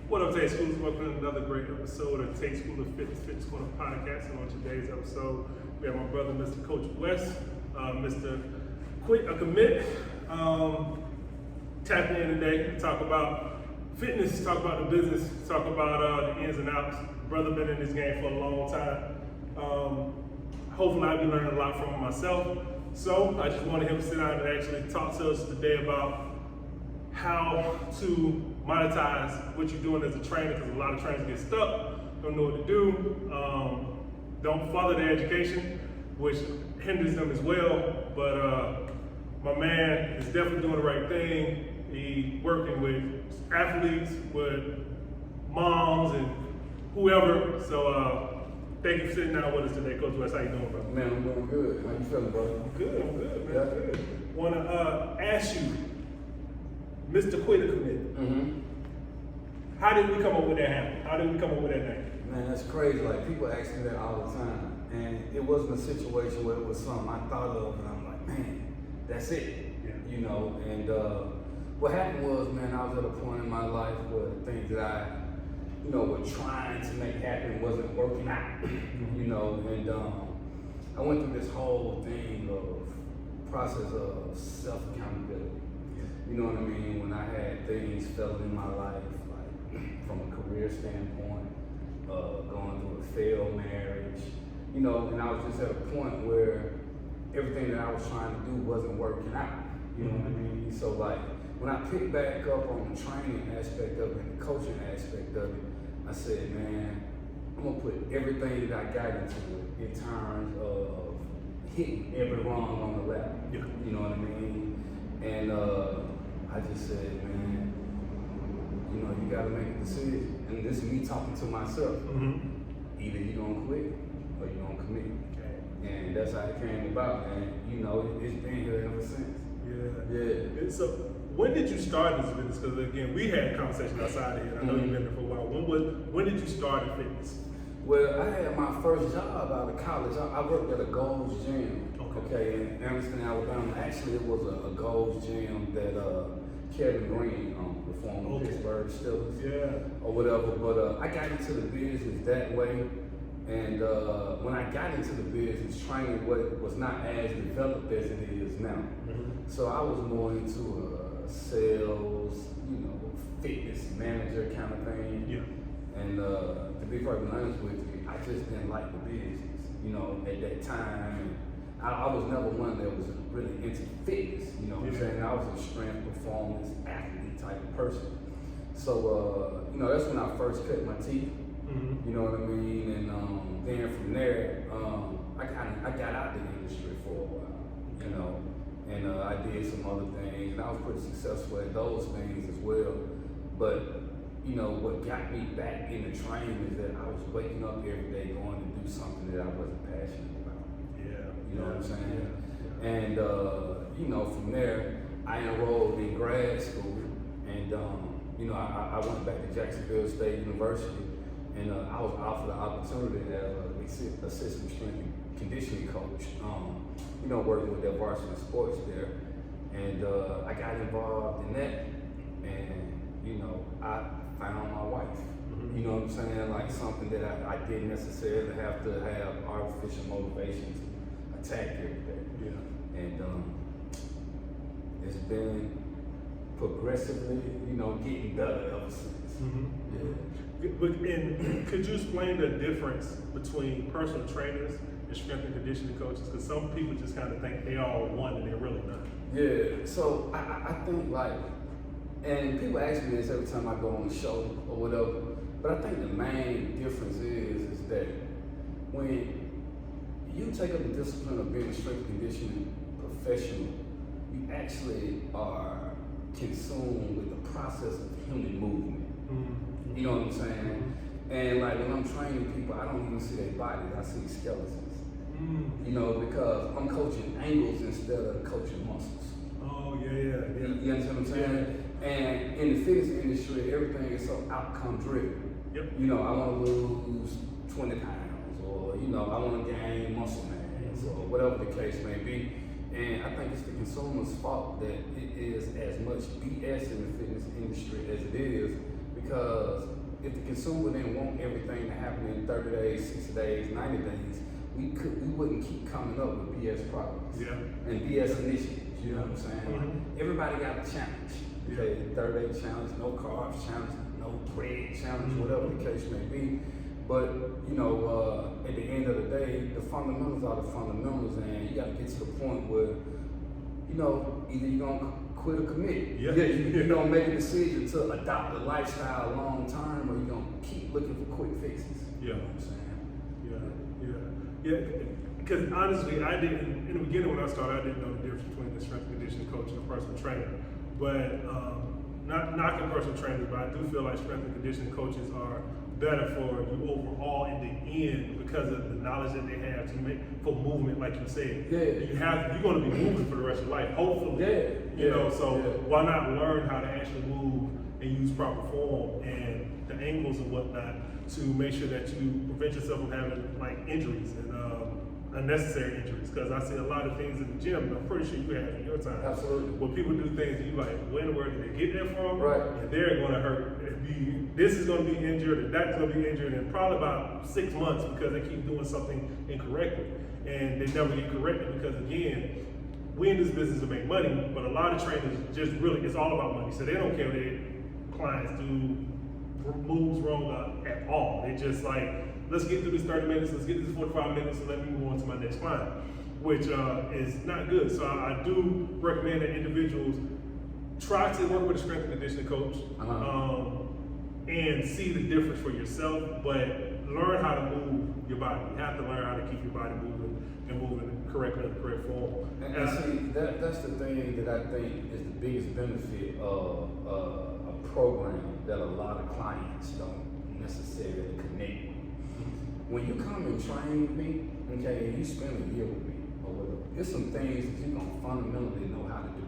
What up, Tate Schoolers? Welcome to another great episode of Tate School of Fitness Corner Podcast. And on today's episode, we have my brother, Mr. Coach West, Mr. Quit a Commit, tapping in today to talk about fitness, talk about the business, talk about the ins and outs. Brother been in this game for a long time. Hopefully I'll be learning a lot from him myself. So I just wanted him to sit down and actually talk to us today about how to monetize what you're doing as a trainer, because a lot of trainers get stuck, don't know what to do, don't follow their education, which hinders them as well. But my man is definitely doing the right thing. He's working with athletes, with moms, and whoever. So thank you for sitting down with us today, Coach West. How you doing, bro? Man, I'm doing good. How you feeling, bro? I'm good, man. Yeah. Good. Want to ask you, Mr. Quit a Commit. Mm-hmm. How did we come up with that handle? How did we come up with that name? Man, that's crazy. Like, people ask me that all the time. And it wasn't a situation where it was something I thought of and I'm like, man, that's it. Yeah. You know, and what happened was, man, I was at a point in my life where the things that I, were trying to make happen wasn't working out. You know, and I went through this whole thing of process of self-accountability. You know what I mean? When I had things failing in my life, like from a career standpoint, going through a failed marriage, and I was just at a point where everything that I was trying to do wasn't working out. You know what I mean? So like, when I picked back up on the training aspect of it and the coaching aspect of it, I said, man, I'm gonna put everything that I got into it in terms of hitting every rung on the ladder. Yeah. You know what I mean? And I just said, man, you gotta make a decision. And this is me talking to myself. Mm-hmm. Either you gonna quit or you gonna commit. Okay. And that's how it came about. And it's been here ever since. Yeah. And so when did you start this business? Because again, we had a conversation outside of here. I know you've been there for a while. When did you start in fitness? Well, I had my first job out of college. I worked at a Gold's Gym. Okay, in Evanston, Alabama. Actually, it was a Gold's Gym that Kevin Green, the former Pittsburgh Steelers, or whatever. But I got into the business that way, and when I got into the business, training was not as developed as it is now. Mm-hmm. So I was more into sales, fitness manager kind of thing. Yeah. And to be perfectly honest with you, I just didn't like the business, at that time. I was never one that was really into fitness, what I'm saying? I was a strength, performance, athlete type of person. So, that's when I first cut my teeth, Mm-hmm. you know what I mean? And then from there, I got out the industry for a while, and I did some other things, and I was pretty successful at those things as well. But, what got me back into training is that I was waking up every day going to do something that I wasn't passionate about. You know what I'm saying? Yeah. And, from there, I enrolled in grad school, and, I went back to Jacksonville State University, and I was offered the opportunity as an assistant strength and conditioning coach, working with their varsity sports there. And I got involved in that, and, I found my wife. Mm-hmm. You know what I'm saying? Like something that I didn't necessarily have to have artificial motivation to attack every day. Yeah. And it's been progressively, getting better ever since. Mm-hmm. Yeah. And could you explain the difference between personal trainers and strength and conditioning coaches? Because some people just kind of think they all one and they're really not. Yeah, so I think and people ask me this every time I go on the show or whatever, but I think the main difference is that when you take up the discipline of being a strength conditioning professional, you actually are consumed with the process of human movement. Mm-hmm. You know what I'm saying? And like when I'm training people, I don't even see their bodies, I see skeletons. Mm-hmm. Because I'm coaching angles instead of coaching muscles. Oh, yeah. You understand what I'm saying? And in the fitness industry, everything is so outcome driven. Yep. I want to lose 20 pounds, or I want to gain muscle mass, or whatever the case may be. And I think it's the consumer's fault that it is as much BS in the fitness industry as it is, because if the consumer didn't want everything to happen in 30 days, 60 days, 90 days, we wouldn't keep coming up with BS products and BS initiatives. You know what I'm saying? Like, everybody got a challenge. Okay, 30-day challenge, no carbs challenge, no bread challenge, whatever the case may be. But you know, at the end of the day, the fundamentals are the fundamentals, and you got to get to the point where, you know, either you're gonna quit or commit. You're gonna make a decision to adopt a lifestyle long term, or you're gonna keep looking for quick fixes. You know what I'm saying? Because honestly, I didn't, in the beginning when I started, I didn't know the difference between the strength and conditioning coach and a personal trainer. But not knocking personal trainers, but I do feel like strength and conditioning coaches are better for you overall in the end because of the knowledge that they have to make for movement, like you said. You're going to be moving for the rest of your life, hopefully. You know, so why not learn how to actually move and use proper form and the angles and whatnot to make sure that you prevent yourself from having like injuries and unnecessary injuries. Because I see a lot of things in the gym, and I'm pretty sure you have in your time. Absolutely. When people do things, and you like, where in the world did they get that from? Right. And they're going to hurt. This is going to be injured, and that's going to be injured in probably about 6 months because they keep doing something incorrectly. And they never get corrected because, again, we in this business to make money, but a lot of trainers just really, it's all about money. So they don't care if their clients do moves wrong at all. They just like, let's get through this 30 minutes, let's get through this 45 minutes, and let me move on to my next client, which is not good. So I do recommend that individuals try to work with a strength and conditioning coach and see the difference for yourself, but learn how to move your body. You have to learn how to keep your body moving and moving correctly in the correct form. And see, that's the thing that I think is the biggest benefit of a program that a lot of clients don't necessarily connect with. When you come and train with me, okay, and you spend a year with me, or whatever, there's some things that you're gonna fundamentally know how to do.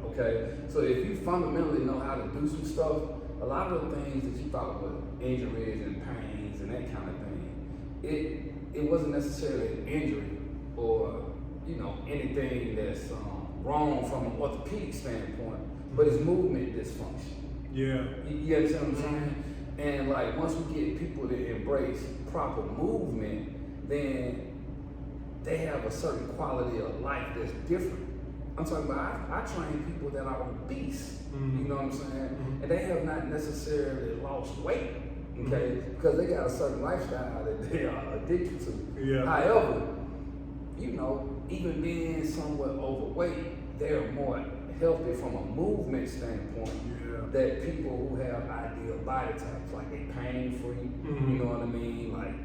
Okay? So if you fundamentally know how to do some stuff, a lot of the things that you thought were injuries and pains and that kind of thing, it wasn't necessarily an injury or, you know, anything that's wrong from an orthopedic standpoint, but it's movement dysfunction. You understand what I'm saying? And like once we get people to embrace proper movement, then they have a certain quality of life that's different. I'm talking about, I train people that are obese, you know what I'm saying? And they have not necessarily lost weight, okay? Because they got a certain lifestyle that they are addicted to. However, you know, even being somewhat overweight, they're more healthy from a movement standpoint that people who have ideal body types, like they pain-free, you know what I mean? Like,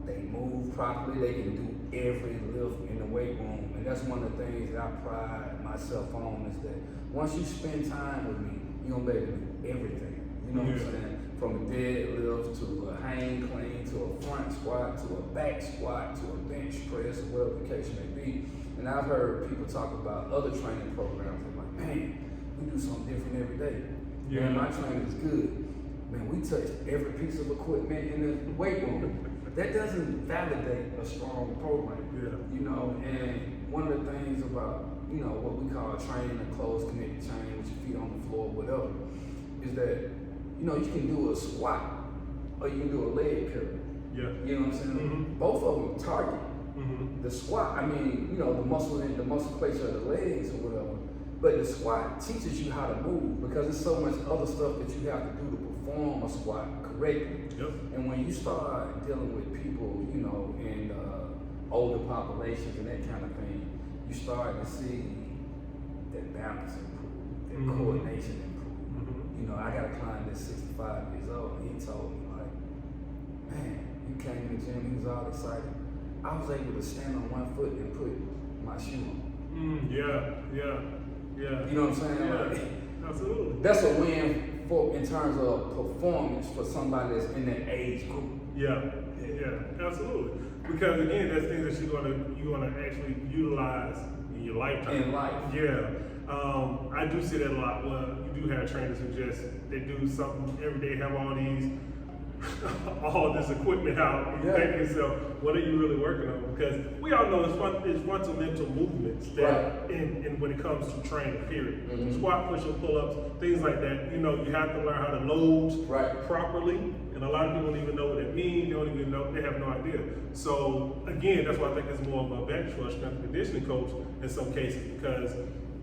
they move properly, they can do every lift in the weight room. And that's one of the things that I pride myself on is that once you spend time with me, you're gonna be able to do everything. You know what I'm saying? From a deadlift to a hang clean, to a front squat, to a back squat, to a bench press, or whatever the case may be. And I've heard people talk about other training programs. They're like, man, we do something different every day. Man, my training is good. Man, we touch every piece of equipment in the weight room. That doesn't validate a strong program. You know, and one of the things about, you know, what we call training a closed connected chain with your feet on the floor, whatever, is that, you know, you can do a squat or you can do a leg curl. You know what I'm saying? Both of them target. The squat, I mean, you know, the muscle plates of the legs or whatever, but the squat teaches you how to move because there's so much other stuff that you have to do to perform a squat correctly. And when you start dealing with people, you know, in older populations and that kind of thing, you start to see that balance improve, that coordination improve. You know, I got a client that's 65 years old, and he told me, like, man, you came in the gym, he was all excited. I was able to stand on one foot and put my shoe on. You know what I'm saying? Like, absolutely. That's a win for in terms of performance for somebody that's in that age group. Absolutely. Because again, that's things that you're gonna actually utilize in your lifetime. In life. I do see that a lot. Well, you do have trainers who just they do something every day, have all these all this equipment out, and you think to yourself, what are you really working on? Because we all know it's fundamental movements that in when it comes to training, period. Squat, push-up, pull-ups, things like that. You know, you have to learn how to load properly, and a lot of people don't even know what that means. They don't even know, they have no idea. So again, that's why I think it's more of a bench or a strength and conditioning coach in some cases, because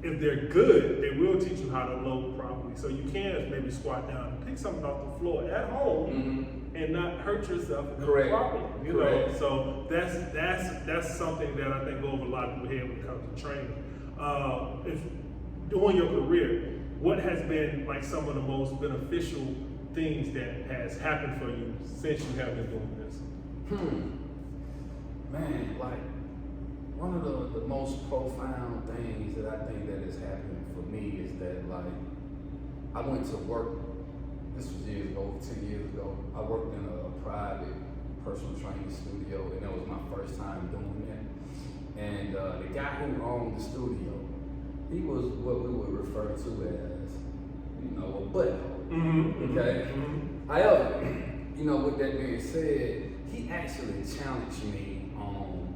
if they're good, they will teach you how to load properly. So you can maybe squat down and pick something off the floor at home and not hurt yourself properly. You know, so that's something that I think goes over a lot of people's head when it comes to training. If during your career, what has been like some of the most beneficial things that has happened for you since you have been doing this? Man, like one of the most profound things that I think that has happened for me is that, like, I went to work, this was years ago, 10 years ago. I worked in a private personal training studio, and that was my first time doing that. And the guy who owned the studio, he was what we would refer to as, you know, a butthole. Okay? However, you know, with that being said, he actually challenged me on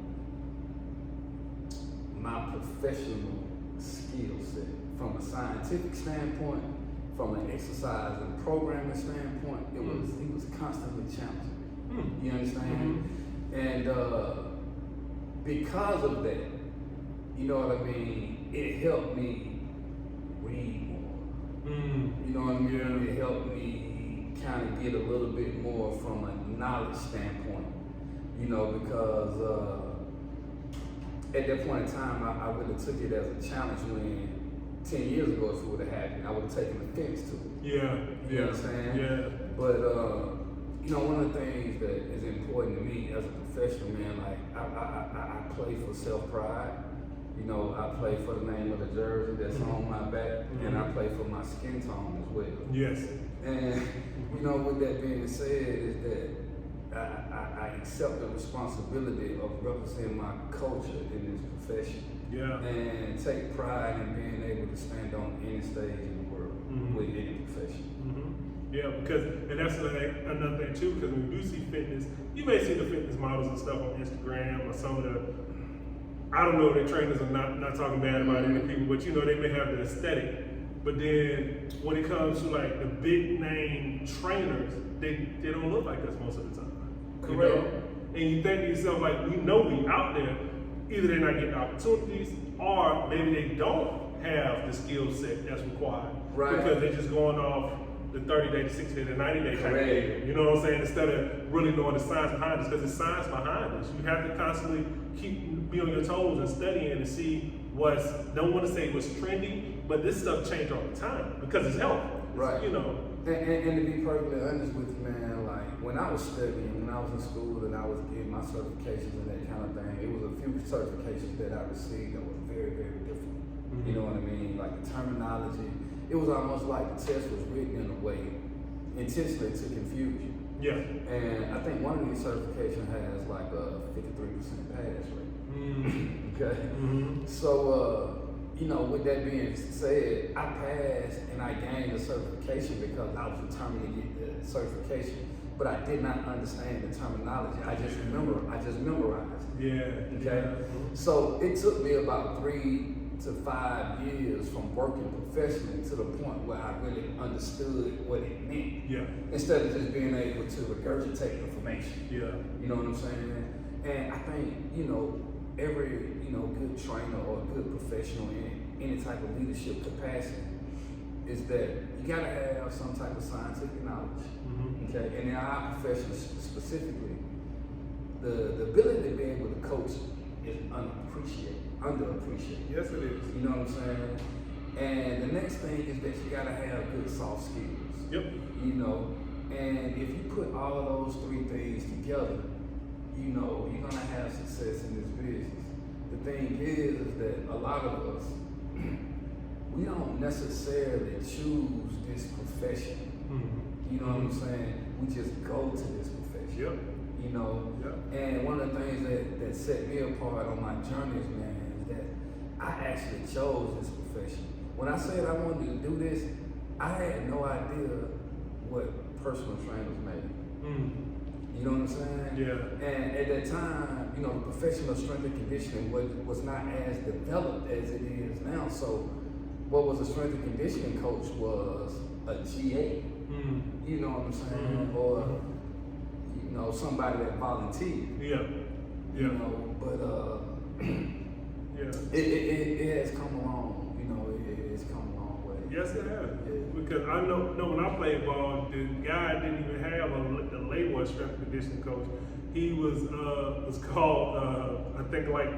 my professional skill set from a scientific standpoint, from an exercise and programming standpoint. He was constantly challenging me. You understand? And because of that, you know what I mean, it helped me read more. You know what I mean? It helped me kind of get a little bit more from a knowledge standpoint, you know, because at that point in time, I really took it as a challenge when 10 years ago, if it would have happened, I would have taken offense to it. You know what I'm saying? But, you know, one of the things that is important to me as a professional, man, like, I play for self-pride. You know, I play for the name of the jersey that's on my back, and I play for my skin tone as well. And, you know, with that being said, is that I accept the responsibility of representing my culture in this profession. And take pride in being able to stand on any stage in the world with any profession. Yeah, because, and that's another thing too, because when you do see fitness, you may see the fitness models and stuff on Instagram or some of the, I don't know if the trainers are not talking bad about any people, but you know, they may have the aesthetic. But then when it comes to like the big name trainers, they don't look like us most of the time. You know? And you think to yourself, like, we know we out there, either they're not getting opportunities or maybe they don't have the skill set that's required. Because they're just going off the 30-day, the 60-day, the 90-day kind of thing. You know what I'm saying? Instead of really knowing the science behind this, because it's science behind this. You have to constantly be on your toes and studying to see don't want to say what's trendy, but this stuff changes all the time because it's health. You know. And to be perfectly honest with you, man, like when I was studying, when I was in school and I was getting my certifications and that kind of thing, it was a few certifications that I received that were very, very different. You know what I mean? Like the terminology, it was almost like the test was written in a way intentionally to confuse you. And I think one of these certifications has like a 53% pass rate. So, you know, with that being said, I passed and I gained the certification because I was determined to get the certification, but I did not understand the terminology. I just memorized. So it took me about 3 to 5 years from working professionally to the point where I really understood what it meant. Instead of just being able to regurgitate information. You know what I'm saying? And I think, you know, every, you know, good trainer or good professional in any type of leadership capacity is that you gotta have some type of scientific knowledge. Okay, and in our profession specifically, the ability to be able to coach is underappreciated. Yes, it is. You know what I'm saying? And the next thing is that you gotta have good soft skills. You know, and if you put all of those 3 things together, you know, you're gonna have success in this business. The thing is that a lot of us, we don't necessarily choose this profession. You know what I'm saying? We just go to this profession. You know? And one of the things that set me apart on my journeys, man, is that I actually chose this profession. When I said I wanted to do this, I had no idea what personal trainers made. You know what I'm saying? Yeah. And at that time, you know, professional strength and conditioning was not as developed as it is now. So what was a strength and conditioning coach was a GA. You know what I'm saying? Or, you know, somebody that volunteered. Yeah. You know, but yeah. It has come along, you know, it's come a long way. Yes, it has. Yeah. Because I know when I played ball, the guy didn't even have a label as strength and conditioning coach. He was called I think like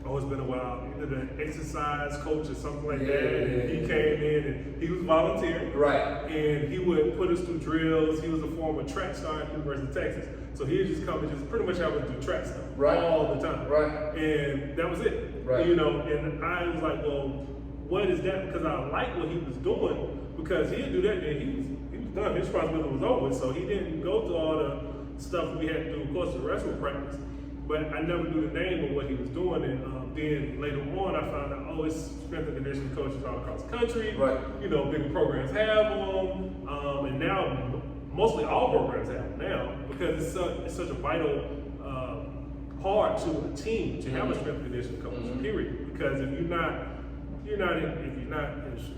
it's been a while, either the exercise coach or something like that. And he came in and he was volunteering. Right. And he would put us through drills. He was a former track star at the University of Texas. So he would just come and just pretty much have us do track stuff all the time. Right. And that was it. Right. You know, and I was like, well, what is that? Because I liked what he was doing, because he'd do that and he was done. His responsibility was over. So he didn't go through all the stuff we had to do. Of course, the rest was practice. But I never knew the name of what he was doing, and then later on I found out, oh, it's strength and conditioning coaches all across the country. Right. You know, bigger programs have them, and now mostly all programs have them now, because it's such a vital part to a team to have a strength and conditioning coach. Period. Because if you're not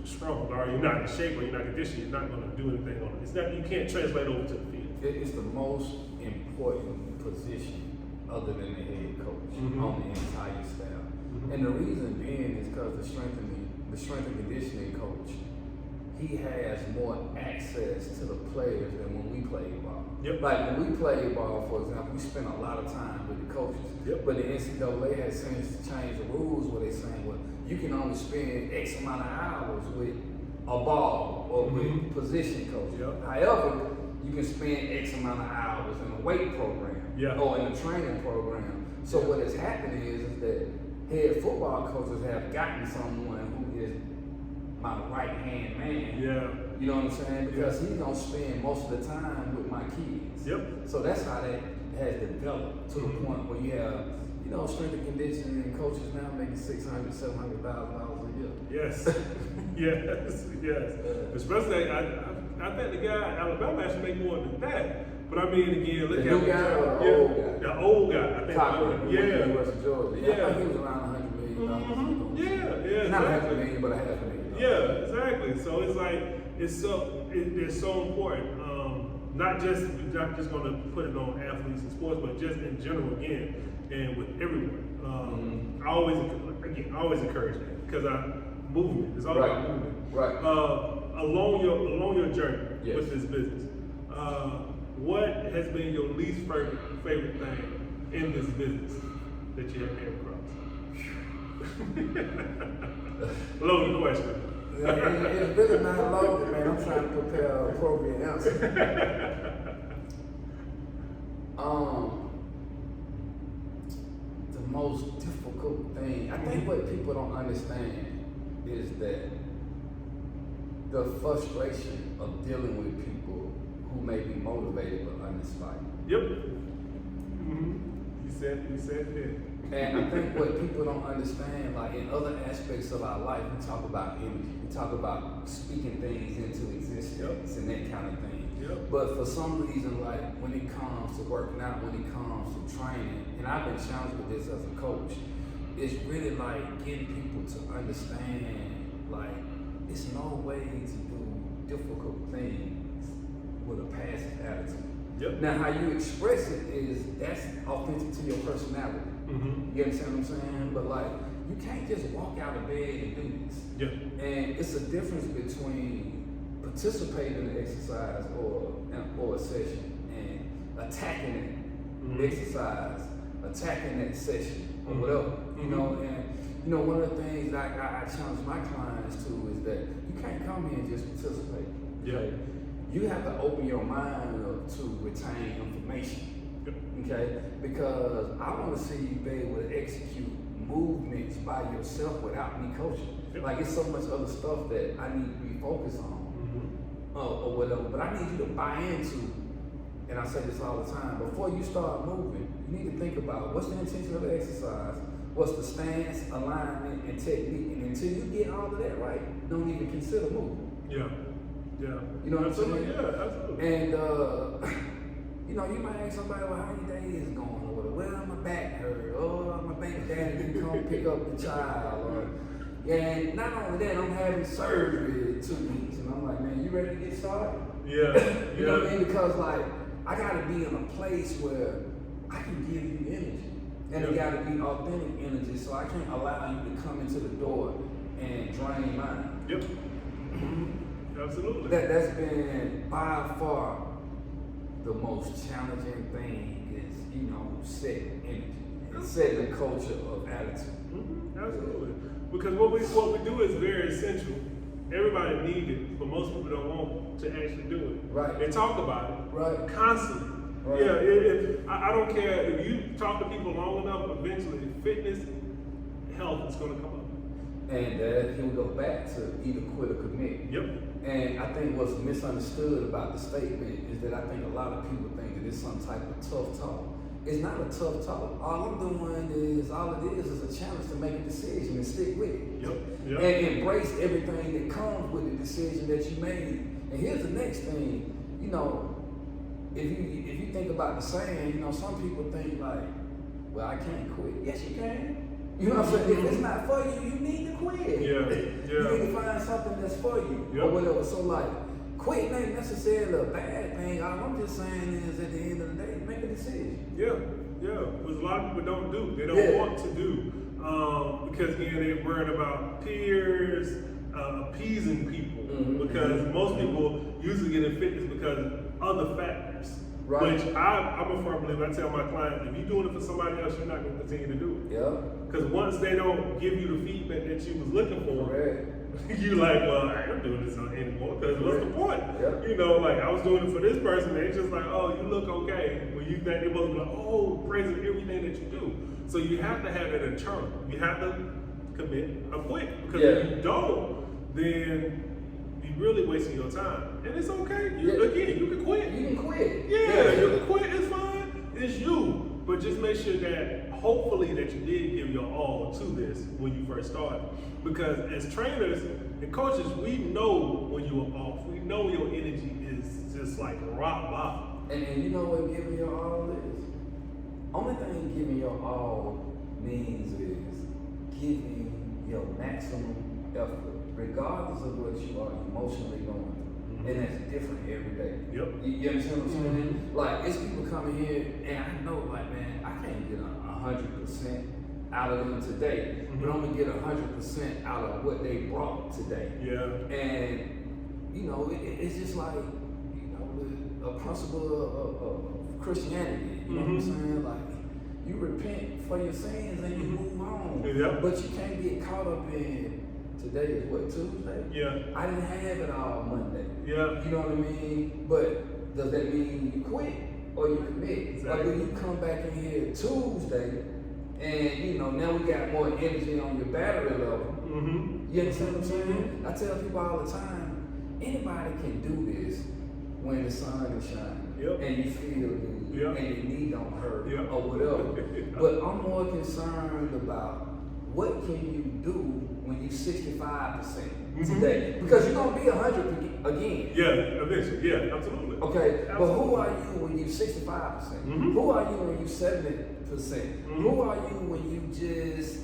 strong, or you're not in shape, or you're not conditioned, you're not going to do anything on it. It's not, you can't translate over to the field. It's the most important position other than the head coach on the entire staff. And the reason being is because the strength and conditioning coach, he has more access to the players than when we played ball. Yep. Like when we played ball, for example, we spent a lot of time with the coaches. Yep. But the NCAA has since changed the rules where they're saying, well, you can only spend X amount of hours with a ball or with position coach. Yep. However, you can spend X amount of hours in a weight program or in a training program. So what has happened is that head football coaches have gotten someone who is my right-hand man. Yeah. You know what I'm saying? Because he's gonna spend most of the time with my kids. Yep. So that's how that has developed to the point where you have, you know, strength and conditioning coaches now making $600,000, $700,000 a year. Yes. yes. Especially, I think the guy at Alabama actually make more than that. But I mean, again, look The at new guy or the old guy? The old guy. I think Cochran, University of Georgia. Yeah. I think he was around $100 million. Yeah. Not Exactly. $500 million, but $500,000. Yeah, exactly. So it's like it's so important. Not just going to put it on athletes and sports, but just in general again, and with everyone. I always encourage that, because movement. It's all about movement. Right. Along your journey with this business, what has been your least favorite thing in this business that you have came across? Loaded question. It's really not loaded, man. I'm trying to prepare an appropriate answer. The most difficult thing, I think what people don't understand is that the frustration of dealing with people who may be motivated but uninspired. Yep. You said it. And I think what people don't understand, like in other aspects of our life, we talk about energy, we talk about speaking things into existence and that kind of thing. Yep. But for some reason, like when it comes to working out, when it comes to training, and I've been challenged with this as a coach, it's really like getting people to understand, like it's no way to do difficult things with a passive attitude. Yep. Now, how you express it that's authentic to your personality. You understand what I'm saying? But like, you can't just walk out of bed and do this. Yep. And it's a difference between participating in the exercise or a session and attacking that exercise, attacking that session or whatever. You know, and you know, one of the things I challenge my clients to is that you can't come here and just participate. Yeah. You have to open your mind up to retain information. Okay? Because I want to see you be able to execute movements by yourself without me coaching. Like it's so much other stuff that I need to be focused on or whatever. But I need you to buy into, and I say this all the time, before you start moving, you need to think about what's the intention of the exercise, what's the stance, alignment, and technique. And until you get all of that right, don't even consider moving. Yeah. Yeah. You know what I'm saying? Yeah, absolutely. And you know, you might ask somebody, well, how your day is going, or well, my back hurt, or my baby daddy didn't come pick up the child, or and not only that, I'm having surgery in 2 weeks, and I'm like, man, you ready to get started? Yeah. You know what I mean? Because like I gotta be in a place where I can give you energy. And it gotta be authentic energy, so I can't allow you to come into the door and drain mine. Yep. Absolutely. That's been by far the most challenging thing is, you know, setting energy and setting the culture of attitude. Absolutely. Because what we do is very essential. Everybody needs it, but most people don't want to actually do it. Right. They talk about it. Right. Constantly. Right. Yeah, I don't care if you talk to people long enough, eventually fitness, health is going to come up. And here we go back to either quit or commit. Yep. And I think what's misunderstood about the statement is that I think a lot of people think that it's some type of tough talk. It's not a tough talk. All it is a challenge to make a decision and stick with it. Yep. And embrace everything that comes with the decision that you made. And here's the next thing, you know, if you think about the saying, you know, some people think like, well, I can't quit. Yes, you can. You know what I'm saying? If it's not for you, you need to quit. Yeah. You need to find something that's for you or whatever. So like, quitting ain't necessarily a bad thing. All I'm just saying is at the end of the day, make a decision. Yeah. Because a lot of people don't do. They don't want to do. Because again, they're worried about peers, appeasing people. Because most people usually get in fitness because of other factors. Right. Which I'm a firm believer. I tell my clients, if you're doing it for somebody else, you're not going to continue to do it. Yeah. Because once they don't give you the feedback that you was looking for, Correct. you like, well, I ain't doing this anymore. Because what's the point? Yeah. You know, like I was doing it for this person, they just like, oh, you look okay. When you think they're supposed to be like, oh, praising everything that you do. So you have to have that internal. You have to commit or quit. Because if you don't, then you're really wasting your time. And it's okay. Again, you can quit. You can quit. Yeah, you can quit. It's fine. It's you. But just make sure that hopefully that you did give your all to this when you first started. Because as trainers and coaches, we know when you are off. We know your energy is just like rock bottom. And you know what giving your all is? Only thing giving your all means is giving your maximum effort, regardless of what you are emotionally going through. And that's different every day. Yep. You understand what I'm saying? Like, it's people coming here, and I know, like, man, I can't get 100% out of them today, but I'm gonna get 100% out of what they brought today. Yeah. And you know, it's just like, you know, a principle of Christianity. You know what I'm saying? Like, you repent for your sins and you move on. Yep. But you can't get caught up in today is what, Tuesday? Yeah. I didn't have it all Monday. Yeah. You know what I mean? But does that mean you quit or you commit? Exactly. Or do you come back in here Tuesday and, you know, now we got more energy on your battery level? You understand what I'm saying? I tell people all the time, anybody can do this when the sun is shining and you feel good and your knee don't hurt or whatever. But I'm more concerned about what can you do when you're 65% today? Because you're gonna be 100 again. Yeah, eventually. Yeah, absolutely. Okay, Absolutely. but who are you when you're 65%? Who are you when you're 70%? Who are you when you just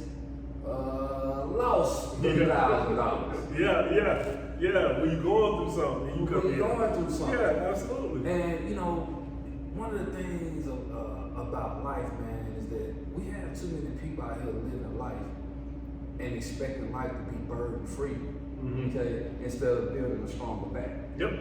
lost $50,000? Yeah. When you're going through something, you come When you're going through something. Yeah, absolutely. And you know, one of the things about life, man, is that we have too many people out here living life and expecting life to be burden free, okay, instead of building a stronger back. Yep,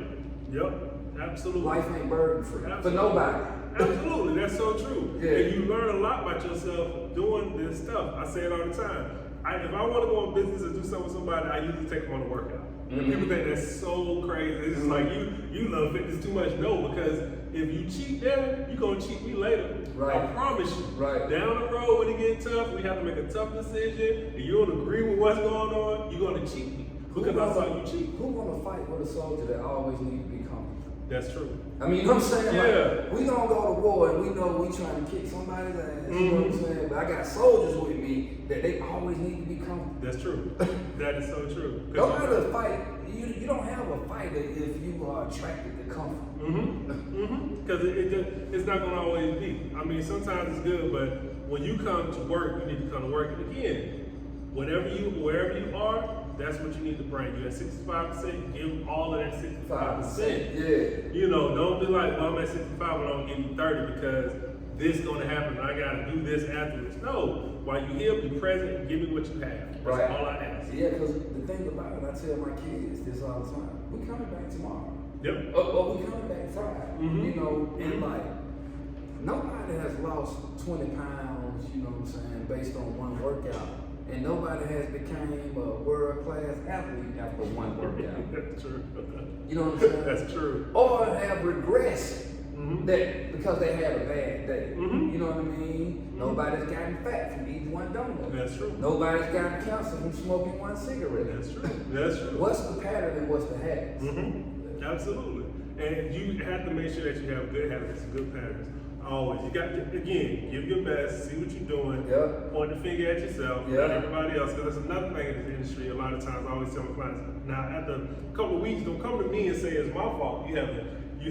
absolutely. Life ain't burden free for nobody. Absolutely, that's so true. Yeah. And you learn a lot about yourself doing this stuff. I say it all the time. If I want to go in business and do something with somebody, I usually take them on a workout. And people think that's so crazy. It's just like you love fitness too much. No, because if you cheat them, you're gonna cheat me later. Right. I promise you. Right. Down the road when it gets tough, we have to make a tough decision, and you don't agree with what's going on, you're gonna cheat me. Because I saw you cheat. Who wanna fight with a soldier that always needs to be comfortable? That's true. I mean, you know what I'm saying? Yeah. Like, we gonna go to war and we know we trying to kick somebody's ass. You know what I'm saying? But I got soldiers with me that they always need to be comfortable. That's true. That is so true. No matter the fight, you don't have a fighter if you are attracted to comfort. Because it's not gonna always be. I mean, sometimes it's good, but when you come to work, you need to come to work. And again, wherever you are, that's what you need to bring. You're at 65%, give all of that 65%. Yeah. You know, don't be like, well, I'm at 65, but I'm gonna give you 30 because this is gonna happen. I gotta do this afterwards. No, while you're here, be present and give me what you have. That's Right. all I ask. Yeah, because the thing about it, I tell my kids this all the time. We coming back tomorrow. Yep. Or we coming back Friday. You know, and like, nobody has lost 20 pounds, you know what I'm saying, based on one workout. And nobody has become a world-class athlete after one workout. That's true. You know what I'm saying? That's true. Or have regressed that because they had a bad day. You know what I mean? Nobody's gotten fat from eating one donut. That's true. Nobody's gotten cancer from smoking one cigarette. That's true. That's true. What's the pattern and what's the habits? Absolutely. And you have to make sure that you have good habits, good patterns. Always. You got to, again, give your best, see what you're doing, point the finger at yourself, not everybody else. Because that's another thing in this industry. A lot of times I always tell my clients, now after a couple of weeks, don't come to me and say it's my fault. You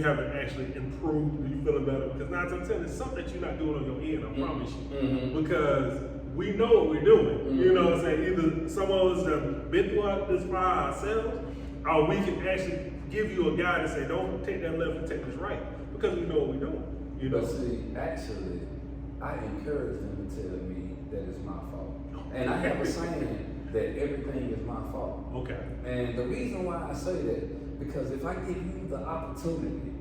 haven't actually improved, you feeling better. Because 9 times 10, it's something that you're not doing on your end, I promise you. Because we know what we're doing. You know what I'm saying? Either some of us have been through this by ourselves, or we can actually give you a guide and say, don't take that left and take this right. Because we know what we're doing. You know? But see, actually, I encourage them to tell me that it's my fault. And I have a saying that everything is my fault. Okay. And the reason why I say that, because if I give you the opportunity,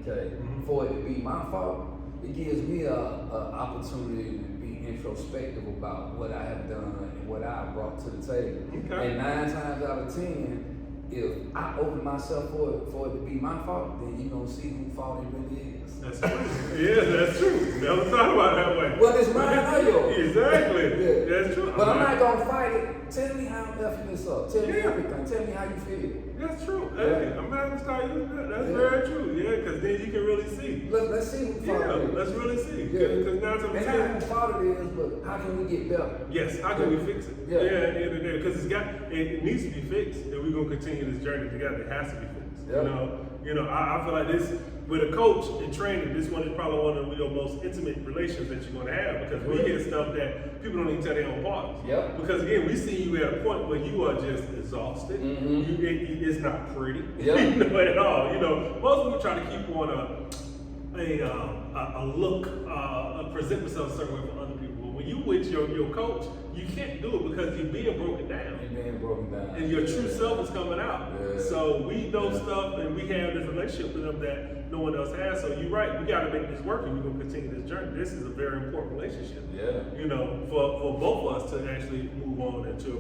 okay, for it to be my fault, it gives me a opportunity to be introspective about what I have done and what I brought to the table. Okay. And 9 times out of 10, if I open myself for it to be my fault, then you're going to see who fault it really is. That's true. Yeah, that's true. Never thought about it that way. Well, it's mine or yours. Exactly. Yeah. That's true. But I'm not going to fight it. Tell me how I'm effing this up. Tell me everything. Tell me how you feel. That's true. Hey, I'm not gonna start using that. That's very true. Yeah, because then you can really see. Let's see who fault it is. Let's really see. Yeah. Because 9 times And 10. not who fault it is, but how can we get better? Yes, how can we fix it? Yeah. At the end of the day, because it needs to be fixed, and we're gonna continue this journey together. It has to be fixed. You know, I feel like this with a coach and training. This one is probably one of your most intimate relations that you're gonna have because we hear stuff that people don't even tell their own partners. Yep. Because again, we see you at a point where you are just exhausted. It's not pretty. Yep. You know, at all. You know, most people try to keep on a look, present themselves a certain way for other people. But when you with your coach, you can't do it because you're being broken down. You're being broken down. And your true self is coming out. Yeah. So we know stuff and we have this relationship with them that no one else has. So you're right, we gotta make this work and we're gonna continue this journey. This is a very important relationship. Yeah. You know, for both of us to actually move on and to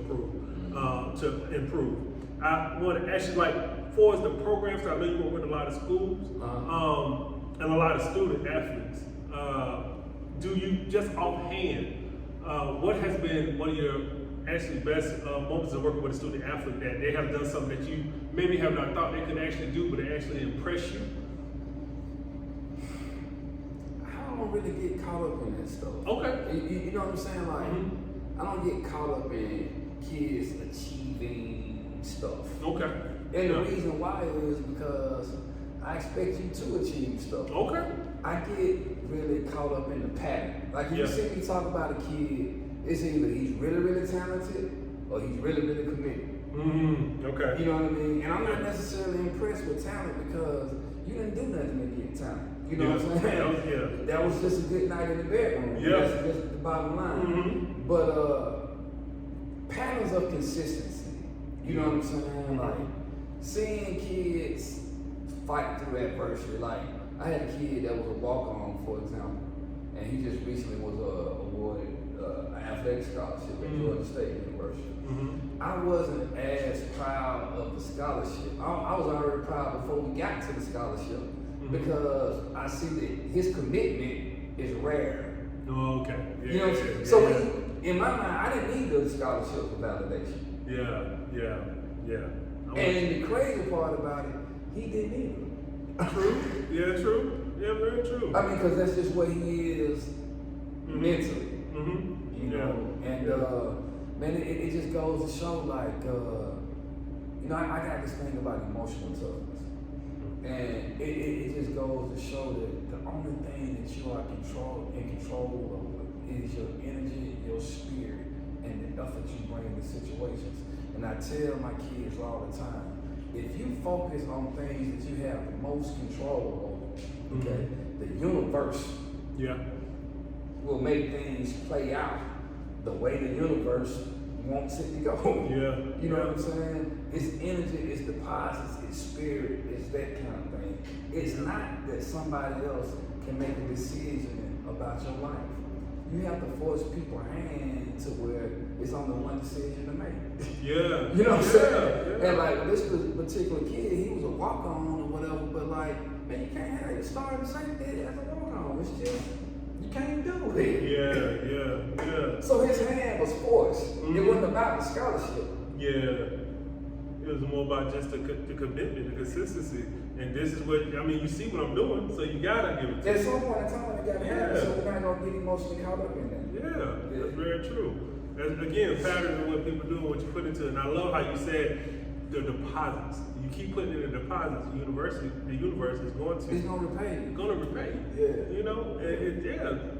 improve. I want to ask you, like, for the programs, I know you work with a lot of schools and a lot of student athletes. Do you just offhand, what has been one of your actually best moments of working with a student athlete that they have done something that you maybe have not thought they could actually do, but it actually impressed you? I don't really get caught up in that stuff. Okay. You know what I'm saying? Like, I don't get caught up in kids achieving stuff. Okay. And the reason why is because I expect you to achieve stuff. Okay. I get really caught up in the pattern. Like, if you see me talk about a kid, it's either he's really, really talented or he's really, really committed. Okay. You know what I mean? And I'm not necessarily impressed with talent because you didn't do nothing to get talent. You know what I'm saying? That was just a good night in the bedroom. Yeah. That's just the bottom line. But patterns of consistency. You know what I'm saying? Like, seeing kids fight through adversity. Like, I had a kid that was a walk-on, for example, and he just recently was awarded an athletic scholarship at Georgia State University. I wasn't as proud of the scholarship. I was already proud before we got to the scholarship because I see that his commitment is rare. Oh, okay. You know what I'm saying? So in my mind, I didn't need the scholarship for validation. Yeah. And the crazy part about it, he didn't either. True. Yeah, true. Yeah, very true. I mean, because that's just what he is mentally. Mm-hmm. You know, and man, it just goes to show, like, you know, I got this thing about emotional toughness, and it just goes to show that the only thing that you are in control of is your energy, your spirit, and the effort you bring to situations. And I tell my kids all the time, if you focus on things that you have the most control over, okay, the universe will make things play out the way the universe wants it to go. Yeah. You know what I'm saying? It's energy, it's deposits, it's spirit, it's that kind of thing. It's not that somebody else can make a decision about your life. You have to force people's hand to where it's only one decision to make. Yeah. You know what I'm saying? Yeah. And like this particular kid, he was a walk-on or whatever, but like, man, you can't have it starting safety as a walk-on. It's just, you can't do it. Yeah. So his hand was forced. Mm-hmm. It wasn't about the scholarship. Yeah. It was more about just the commitment, the consistency. And this is what, I mean, you see what I'm doing, so you gotta give it to At me. some point in time, it got to happen, so we're not going to get emotionally caught up in that. Yeah, that's very true. That's, again, patterns of what people do and what you put into it. And I love how you said the deposits. You keep putting in the deposits. The universe is going to. It's going to repay you. It's going to repay you. Yeah. You know,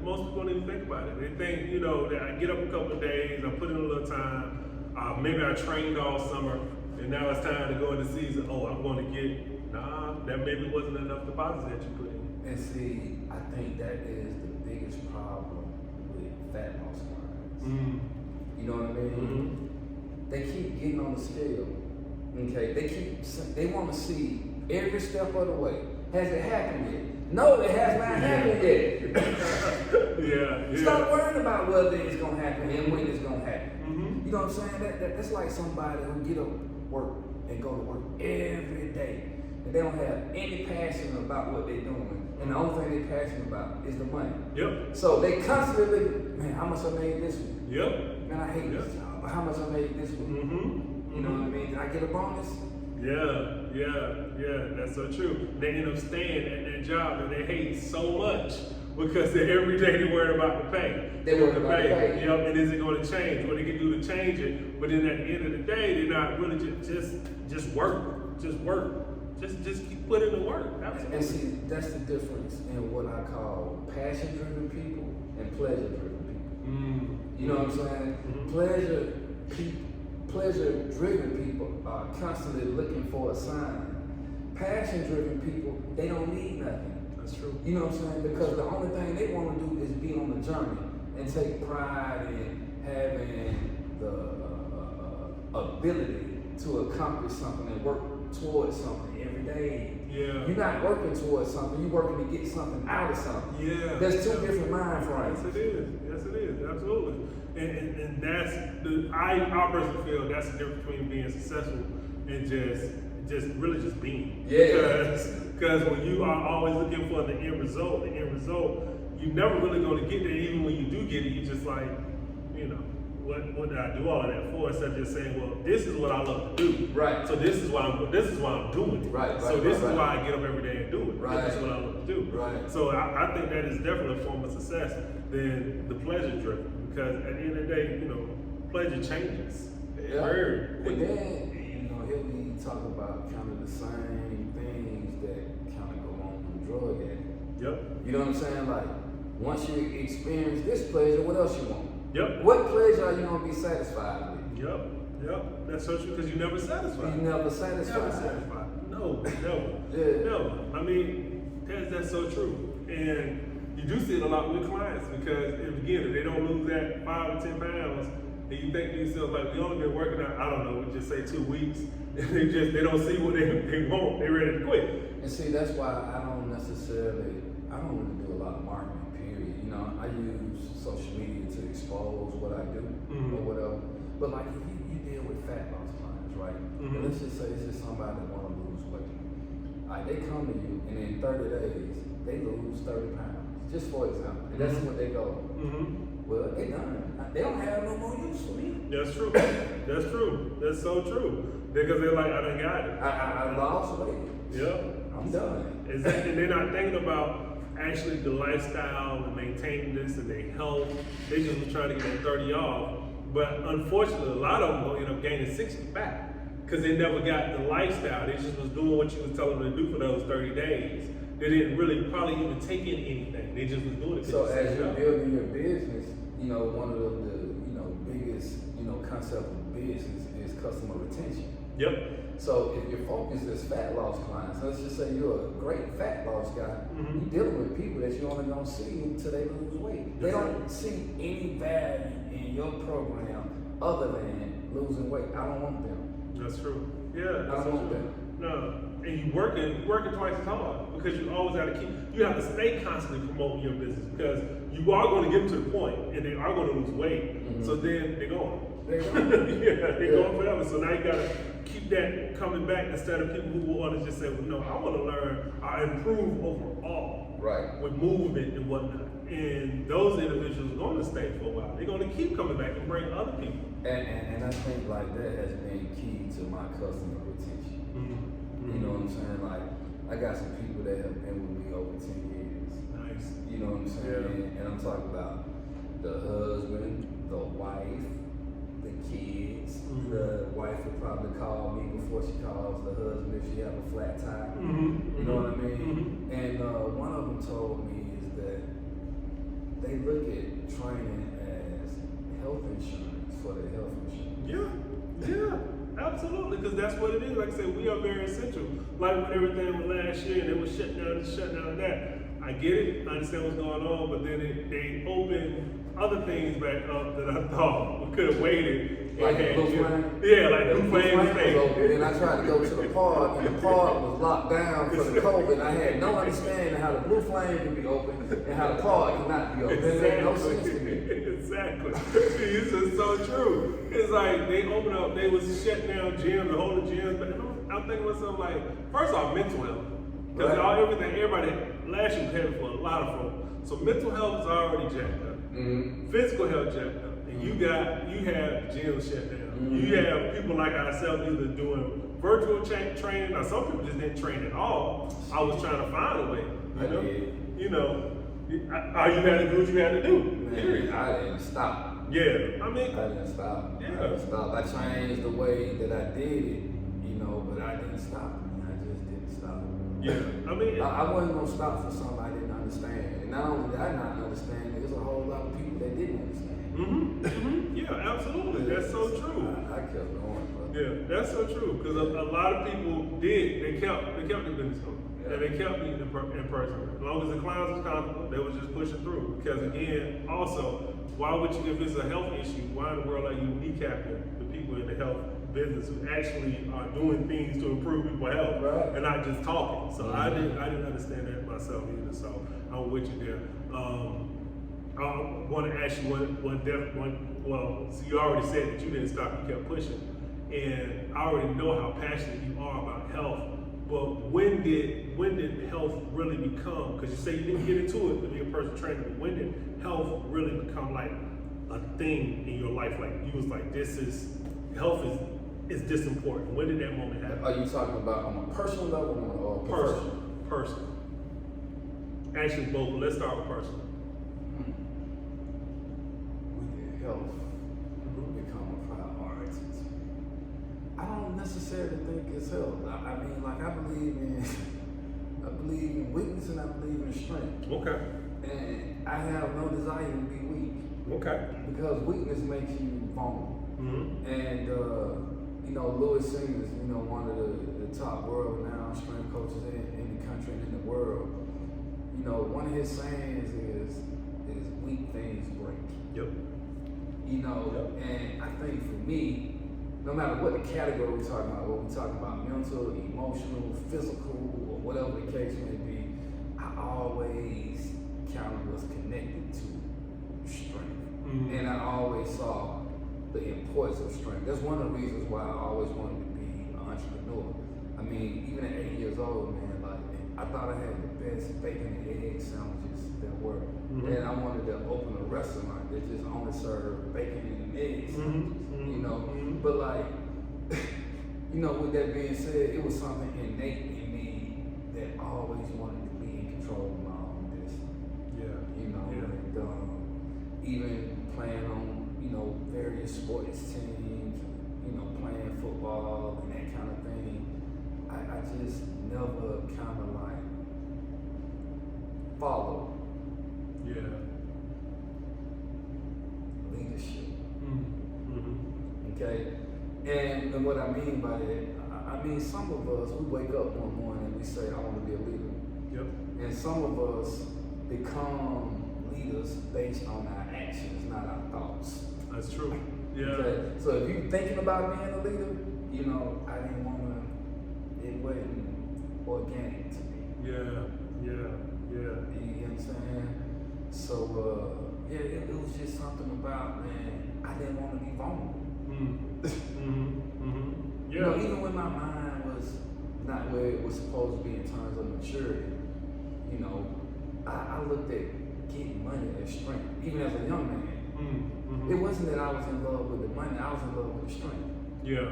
most people don't even think about it. They think, you know, that I get up a couple of days, I put in a little time, maybe I trained all summer, and now it's time to go into season. Oh, I'm going to get, that maybe wasn't enough deposits that you put in. And see, I think that is the biggest problem with fat loss clients. Mm. You know what I mean? Mm-hmm. They keep getting on the scale. Okay, they want to see every step of the way. Has it happened yet? No, it has not happened yet. Yeah. Stop worrying about whether it's gonna happen and when it's gonna happen. Mm-hmm. You know what I'm saying? That's like somebody who get up work and go to work every day, and they don't have any passion about what they're doing, and the only thing they're passionate about is the money. Yep. So they constantly look, man, how much I made this week? Yep. Man, I hate this job. How much I made this week? Mm-hmm. You know what I mean? Did I get a bonus? Yeah, that's so true. They end up staying at that job that they hate so much because every day they're worried about the pay. They worried about the pay. Yep, and is it going to change? What they can do to change it? But then at the end of the day, they're not really just work. Just keep putting in the work. Absolutely. And see, that's the difference in what I call passion-driven people and pleasure-driven people. Mm. You know what I'm saying? Mm-hmm. Pleasure-driven people are constantly looking for a sign. Passion-driven people, they don't need nothing. That's true. You know what I'm saying? Because the only thing they want to do is be on the journey and take pride in having the ability to accomplish something and work towards something every day. Yeah. You're not working towards something, you're working to get something out of something. Yeah. There's two different mind frames. Yes, it is. Absolutely. And that's I personally feel that's the difference between being successful and just really just being. Yeah. Because when you are always looking for the end result, you're never really going to get there. Even when you do get it, you're just like, you know, what did I do all of that for? Instead of just saying, well, this is what I love to do. Right. So this is why I'm doing it. Right. So this is why I get up every day and do it. Right. This is what I love to do. Right. So I think that is definitely a form of success than the pleasure driven. Because at the end of the day, you know, pleasure changes. Yeah. Very And then, you know, he'll be talking about kind of the same things that kind of go on with drug addict. Yep. You know what I'm saying? Like, once you experience this pleasure, what else you want? Yep. What pleasure are you going to be satisfied with? Yep. That's so true because you're never satisfied. You never satisfied. Never satisfied. No, never. Yeah. Never. I mean, that's so true. And you do see it a lot with clients because, again, if they don't lose that 5 or 10 pounds, and you think to yourself, like, we only been working out, I don't know, we just say 2 weeks, and they don't see what they want, they're ready to quit. And see, that's why I don't really do a lot of marketing, period. You know, I use social media to expose what I do or whatever. But like, if you deal with fat loss clients, right? And let's just say it's just somebody that want to lose weight. Like, they come to you, and in 30 days, they lose 30 pounds. Just for example, and that's what they go. Well, they done. They don't have no more use for me. That's true. That's true. That's so true. Because they're like, I done got it. I lost weight. Yep. I I'm done. Exactly. They're not thinking about actually the lifestyle and maintaining this and their health. They just was trying to get that 30 off. But unfortunately, a lot of them will end up gaining 60 back because they never got the lifestyle. They just was doing what you was telling them to do for those 30 days. They didn't really probably even take in anything. They just was doing it. So as you're building your business, one of the biggest concept of business is customer retention. Yep. So if your focus is fat loss clients, let's just say you're a great fat loss guy, you're dealing with people that you only don't see until they lose weight. They don't see any value in your program other than losing weight. I don't want them. That's true. Yeah, that's I don't want true. them. No, and you working twice as hard because you always got to you have to stay constantly promoting your business because you are going to get to the point and they are going to lose weight. So then they're going. Yeah, they're going forever. So now you got to keep that coming back instead of people who want to just say, well, no, I want to learn, I improve overall. Right. With movement and whatnot. And those individuals are going to stay for a while. They're going to keep coming back and bring other people. And I think like that has been key to my customer retention. You know what I'm saying? Like, I got some people that have been with me over 10 years. Nice. You know what I'm saying? And I'm talking about the husband, the wife, the kids. The wife would probably call me before she calls the husband if she have a flat tire. You know what I mean? And one of them told me is that they look at training as health insurance for their health insurance. Yeah, absolutely, because that's what it is. Like I said, we are very essential. Like when everything was last year and it was shut down and that. I get it, I understand what's going on, but then they opened other things back up that I thought we could have waited. Like the Blue Flame? Yeah, like the Blue Flame was open. Then I tried to go to the park, and the park was locked down for the COVID. I had no understanding how the Blue Flame could be open and how the park could not be open. It made no sense to me. Exactly. It's just so true. It's like they opened up, they was shutting down gyms, the whole gyms, but I'm thinking to myself like, first off, mental health. Because everybody last year was heavy for a lot of folks. So mental health is already jacked up. Physical health jacked up. And you have gyms shut down. You have people like ourselves either doing virtual training, or some people just didn't train at all. I was trying to find a way. All you had to do what you had to do. Man, I didn't stop. Yeah, I didn't stop. Yeah. I didn't stop. I changed the way that I did it, but I didn't stop. I just didn't stop. Yeah, I wasn't gonna stop for something I didn't understand. And not only did I not understand, there's a whole lot of people that didn't understand. Yeah, absolutely. That's so true. I kept going. Yeah, that's so true. Because a lot of people did. They kept the business going. And they kept meeting in person. As long as the clowns was comfortable, they was just pushing through. Because again, also, why would you, if it's a health issue, why in the world are you kneecapping the people in the health business who actually are doing things to improve people's health and not just talking? So I didn't understand that myself either. So I'm with you there. I want to ask you well, so you already said that you didn't stop, you kept pushing. And I already know how passionate you are about health. But when did health really become, because you say you didn't get into it to be a personal trainer, but when did health really become like a thing in your life? Like you was like, health is this important. When did that moment happen? Are you talking about on a personal level or professional? Personal. Actually both, but let's start with personal. When did health become a priority? I don't necessarily think it's health. I mean, like I believe in weakness and I believe in strength. Okay. And I have no desire to be weak. Okay. Because weakness makes you vulnerable. And Louis Simmons, one of the top world-renowned strength coaches in the country and in the world. One of his sayings is weak things break. Yep. And I think for me, no matter what the category we're talking about, whether we're talking about mental, emotional, physical, or whatever the case may be, I always kind of was connected to strength. And I always saw the importance of strength. That's one of the reasons why I always wanted to be an entrepreneur. I mean, even at 8 years old, man, like I thought I had the best bacon and egg sandwiches there were. And I wanted to open a restaurant that just only served bacon and eggs, But like, with that being said, it was something innate in me that always wanted to be in control of my own destiny. Yeah. You know, Yeah. and even playing on, various sports teams, playing football and that kind of thing. I just never kind of like followed Yeah. leadership. Mm-hmm. Okay? And what I mean by that, I mean some of us, we wake up one morning and we say, I want to be a leader. Yep. And some of us become leaders based on our actions, not our thoughts. That's true. Yeah. Okay? So if you're thinking about being a leader, I didn't want to, it wasn't organic to me. Yeah. Yeah. Yeah. You get what I'm saying? So, it was just something about, man, I didn't want to be vulnerable. Yeah. Even when my mind was not where it was supposed to be in terms of maturity, I looked at getting money as strength, even as a young man. It wasn't that I was in love with the money, I was in love with the strength. Yeah.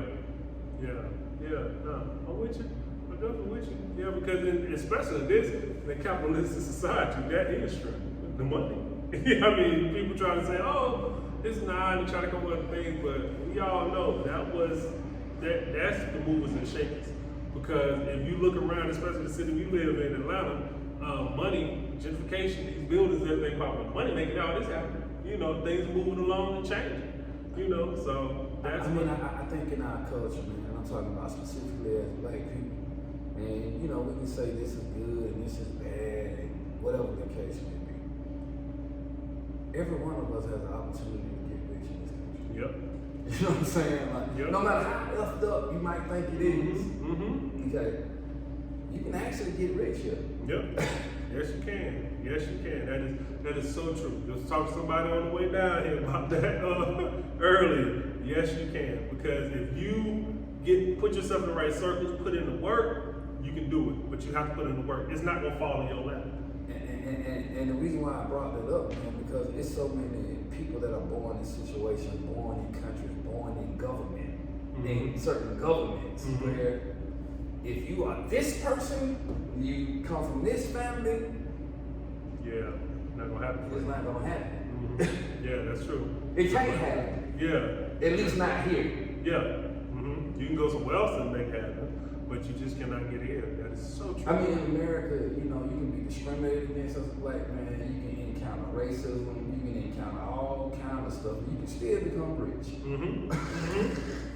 No, I'm with you. I'm definitely with you. Yeah, because especially in capitalistic society, that is strength, the money. I mean, people try to say, oh, it's not, and try to come up with things, but we all know that's the movers and shakers. Because if you look around, especially the city we live in, Atlanta, money, gentrification, these buildings that they pop up, money making all this happen. Things moving along and changing. So that's. I think in our culture, man, and I'm talking about specifically as Black people, and we can say this is good and this is bad, and whatever the case may be. Every one of us has an opportunity to get rich in this country. Yep. You know what I'm saying? Like, Yep. no matter how effed up you might think it is, okay, you can actually get rich here. Yep. Yes, you can. Yes, you can. That is so true. Just talk to somebody on the way down here about that earlier. Yes, you can. Because if you put yourself in the right circles, put in the work, you can do it. But you have to put in the work. It's not gonna fall in your lap. And the reason why I brought that up, man, because it's so many people that are born in situations, born in countries, born in government, in certain governments, where if you are this person, you come from this family, yeah, not gonna happen. it's not gonna happen. Yeah, that's true. It can't happen. Yeah. At least not here. Yeah. You can go somewhere else and make it happen, but you just cannot get here. That is so true. I mean, in America, you can be discriminated against as a black man. You can encounter racism. You can encounter all kind of stuff. You can still become rich.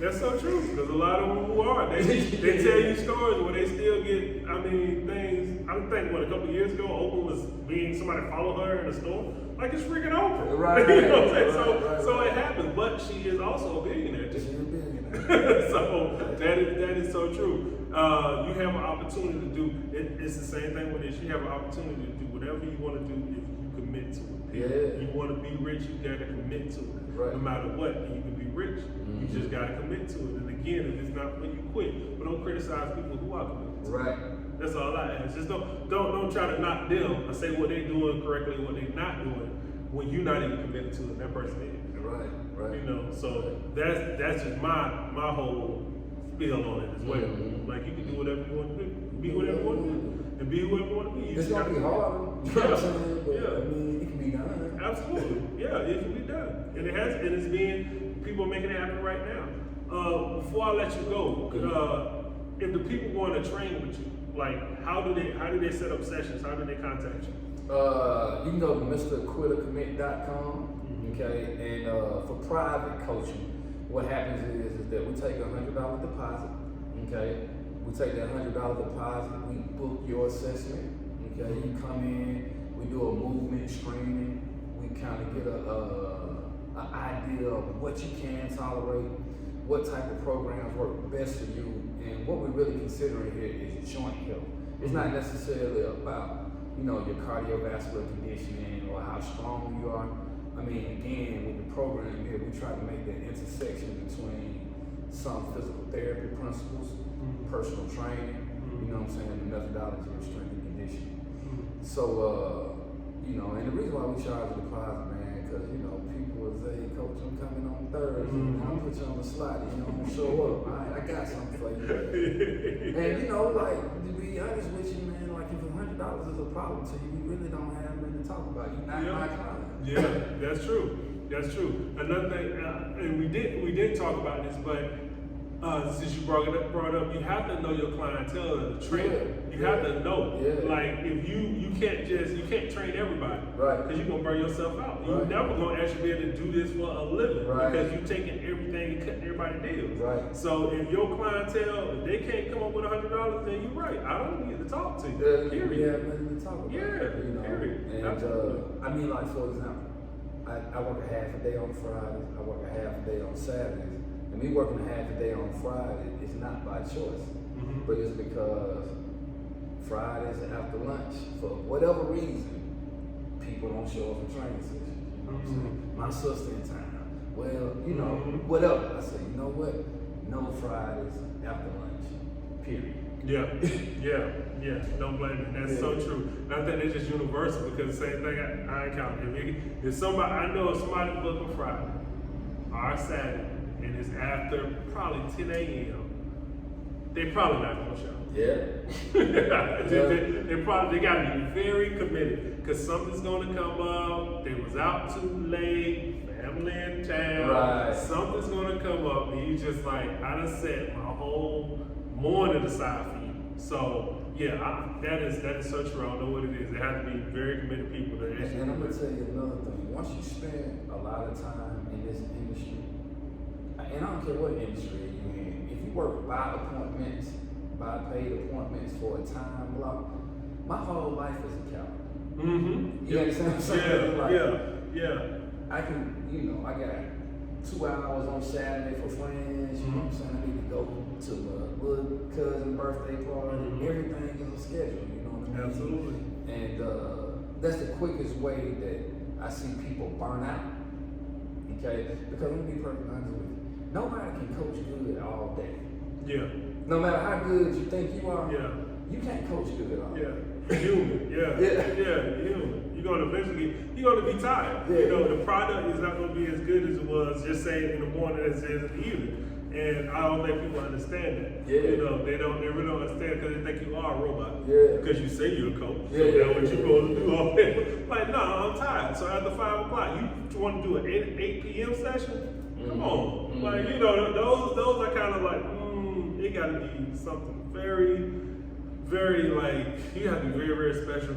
That's so true. Because a lot of them who are, they tell you stories where they still get. I mean, things. I think a couple of years ago, Oprah was being somebody followed her in the store. Like it's freaking Oprah. Right. You know what I'm saying? So it happens. But she is also a billionaire. She's a billionaire. So that is so true. You have an opportunity to do. It's the same thing with this. You have an opportunity to do whatever you want to do if you commit to it. Yeah. You want to be rich, you got to commit to it. Right. No matter what, and you can be rich. You just got to commit to it. And again, if it's not for you, quit. But don't criticize people who are committed to it. Right. That's all I ask. Just don't try to knock them or say what they're doing correctly and what they're not doing when you're not even committed to it. That person is. Right. So that's just my whole spiel on it as well. Like you can do whatever you want to do, be whatever you want to do, and be whoever you want to be. It's gonna be hard. You know what I'm saying? But, I mean, it can be done. Absolutely. Yeah, it can be done. And it's being, people are making it happen right now. Before I let you go, if the people want to train with you, like how do they set up sessions? How do they contact you? You can go to MrQuitterCommit.com, okay, and for private coaching, what happens is that we take $100 deposit, okay? We take that $100 deposit, we book your assessment, okay? You come in, we do a movement screening, we kind of get an idea of what you can tolerate, what type of programs work best for you, and what we're really considering here is joint health. It's not necessarily about, your cardiovascular conditioning or how strong you are. I mean, again, with the program here, we try to make that intersection between some physical therapy principles, personal training, you know what I'm saying, the methodology of strength and conditioning. So, and the reason why we charge a deposit, man, because you know people will say, Coach, I'm coming on Thursday. I'll put you on the slot. You know, I'm gonna show up. I got something for you. And you know, like to be honest with you, man, like if $100 is a problem to you, you really don't have nothing to talk about. You're not my client. Yeah, that's true. That's true. Another thing, and we did talk about this, but since you brought it up, you have to know your clientele and the trainer. You have to know. Like if you can't train everybody, right? Because you're gonna burn yourself out. You're never gonna actually be able to do this for a living, because you're taking everything and cutting everybody deals. Right. So if your clientele, if they can't come up with $100, then you're right. I don't need to talk to you. Period. You have nothing to talk about. Yeah. You know? Period. And I mean, like for example, I work a half a day on Fridays. I work a half a day on Saturdays. And me working a half a day on Friday is not by choice, but it's because Fridays after lunch, for whatever reason, people don't show up for training sessions. You know what I'm saying? My sister in town. Well, you know, whatever. I say, you know what? No Fridays after lunch. Period. Yeah. Don't blame me. That's so true. And I think it's just universal, because the same thing I encounter. If somebody, I know if somebody booked on Friday or Saturday, and it's after probably 10 a.m., they probably not gonna show. They gotta be very committed, because something's gonna come up. They was out too late, family in town. Something's gonna come up, and you just like, I done set my whole morning aside for you. So that is so true. I don't know what it is. They have to be very committed people. And I'm gonna tell you another thing. Once you spend a lot of time in this industry, and I don't care what industry you're in, if you work by appointments, by paid appointments for a time block, my whole life is a calendar. You understand what I'm saying? I can, I got 2 hours on Saturday for friends, you know what I'm saying? I need to go to a little cousin birthday party. Everything is a schedule, you know what I mean? Absolutely. And that's the quickest way that I see people burn out. Okay? Because let me be perfectly honest with you. Nobody can coach good all day. No matter how good you think you are, you can't coach good all day. Human. Human. You're gonna be tired. You know, the product is not gonna be as good as it was just say in the morning as it is in the evening. And I don't think people understand that. You know, they really don't understand, because they think you are a robot. Because you say you're a coach. So that's what you're supposed to do all day. Like, no, I'm tired. So after 5 o'clock, you want to do an 8 p.m. session? Come on. Like, you know, those are kind of like, it gotta be something very, very, like, you have to be very, very special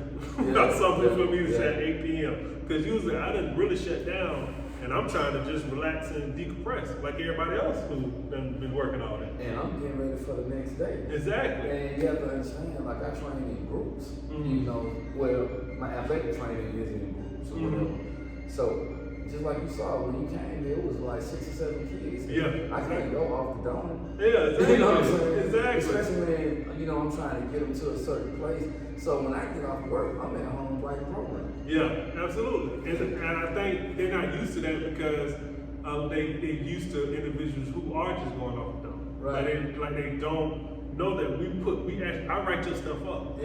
about something for me to say at 8 p.m. Because usually I didn't really shut down, and I'm trying to just relax and decompress like everybody else who's been working all day. And I'm getting ready for the next day. Exactly. And you have to understand, like, I train in groups. You know, well, my athletic training is in groups or whatever. So, just like you saw when you came, it was like 6 or 7 kids. I can't go off the dome. Exactly. You know what I'm saying? Exactly. Especially when, I'm trying to get them to a certain place. So when I get off work, I'm at home writing programs. Absolutely. And I think they're not used to that, because they're used to individuals who are just going off the dome. Like they don't know that I write your stuff up. I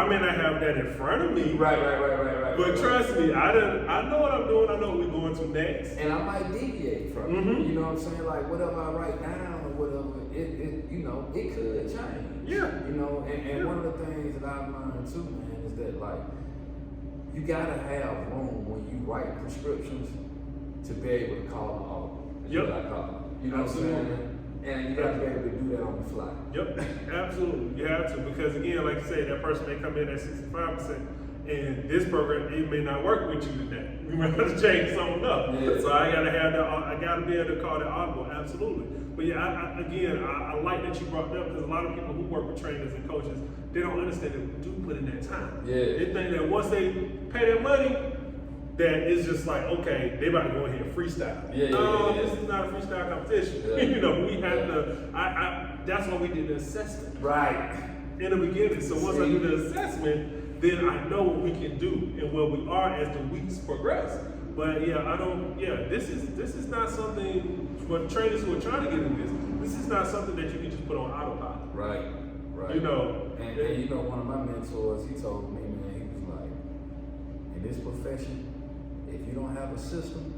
may not have that in front of me. But trust me, I know what I'm doing. I know what we're going to next. And I might deviate from it. You know what I'm saying? Like whatever I write down or whatever, it could change. You know, and one of the things that I've learned too, man, is that like you gotta have room when you write prescriptions to be able to call an audible. You know what I'm saying? And you have to be able to do that on the fly. Absolutely. You have to, because again, like you say, that person may come in at 65%, and this program, it may not work with you today. We might have to change something up. So I gotta have that. I gotta be able to call that audible. Absolutely. But I like that you brought that up, because a lot of people who work with trainers and coaches, they don't understand that we do put in that time. They think that once they pay their money, that it's just like, okay, they about to go ahead and freestyle. This is not a freestyle competition. You know, we have to, that's why we did the assessment. In the beginning. So once I do the assessment, then I know what we can do and where we are as the weeks progress. But this is not something, for trainers who are trying to get in this is not something that you can just put on autopilot. You know. And one of my mentors, he told me, man, he was like, in this profession, if you don't have a system,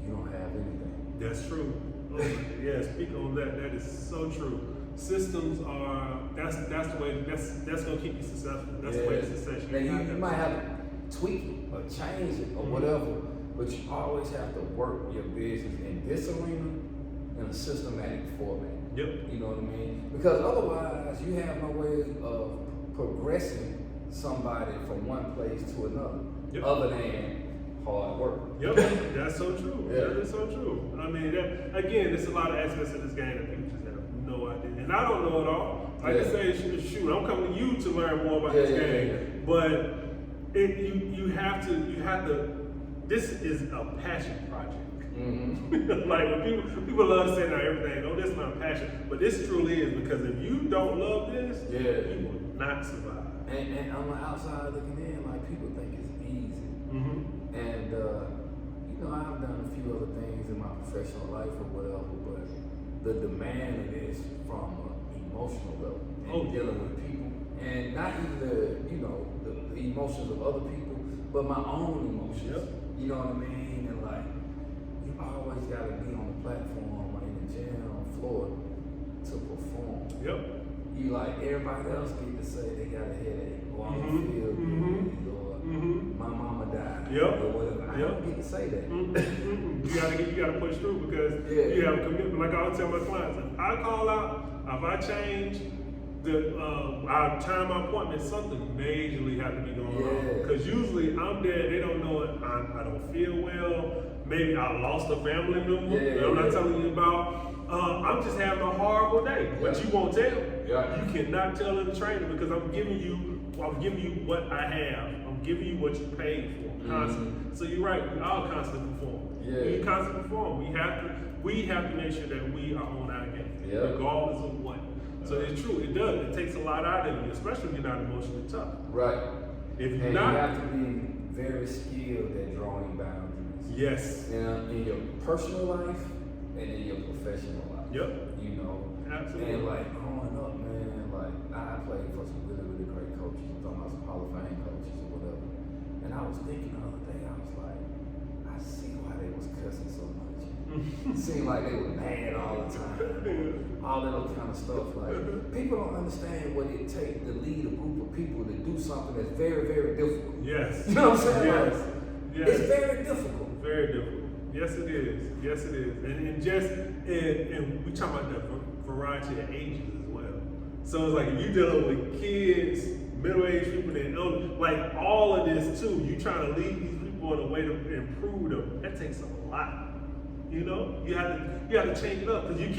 you don't have anything. That's true. Yeah, speak on that. That is so true. Systems are that's the way that's gonna keep you successful. That's the way to success. Now you might have to tweak it or change it or whatever, but you always have to work your business in this arena in a systematic format. Yep. You know what I mean? Because otherwise you have no way of progressing somebody from one place to another, other than hard work. Yep, that's so true. That is so true. I mean, that again, there's a lot of aspects of this game that people just have no idea, and I don't know it all. Like I say, shoot, I'm coming to you to learn more about this game, but you have to. This is a passion project. Mm-hmm. Like when people love saying everything, oh, this is my passion, but this truly is, because if you don't love this, you will not survive. And on the outside looking in, like, people think it's easy. Mm-hmm. And you know, I've done a few other things in my professional life or whatever, but the demand of this from an emotional level and dealing with people, and not even the emotions of other people, but my own emotions. You know what I mean? And like, you always got to be on the platform or in the gym floor to perform. You like, everybody else get to say they got a headache or I don't feel good or my mama died or whatever. I don't get to say that. You gotta push through, because you have a commitment. Like I always tell my clients, if I call out, if I change our time, my appointment, something majorly have to be going on. Because usually I'm there, they don't know it. I don't feel well. Maybe I lost a family member that I'm not telling you about. I'm just having a horrible day, but you won't tell. You cannot tell in the training, because I'm giving you what I have. I'm giving you what you paid for constantly. So you're right. We all constantly perform. We constantly perform. We have to make sure that we are on our game, regardless of what. So it's true. It does. It takes a lot out of you, especially if you're not emotionally tough. Right. If you're and not, you have to be very skilled at drawing boundaries. Yes. In your personal life and in your professional life. You know. Absolutely. And like growing up, man, like I played for some really, really great coaches. I'm talking about some Hall of Fame coaches or whatever. And I was thinking the other day, I was like, I see why they was cussing so much. It seemed like they were mad all the time. All that other kind of stuff. Like, people don't understand what it takes to lead a group of people to do something that's very, very difficult. Yes. You know what I'm saying? Yes. It's very difficult. Very difficult. Yes, it is. Yes, it is. And we talking about the variety of ages as well. So it's like if you're dealing with kids, middle-aged people, and elderly, like all of this too. You trying to lead these people in a way to improve them. That takes a lot. You know, you have to change it up, because it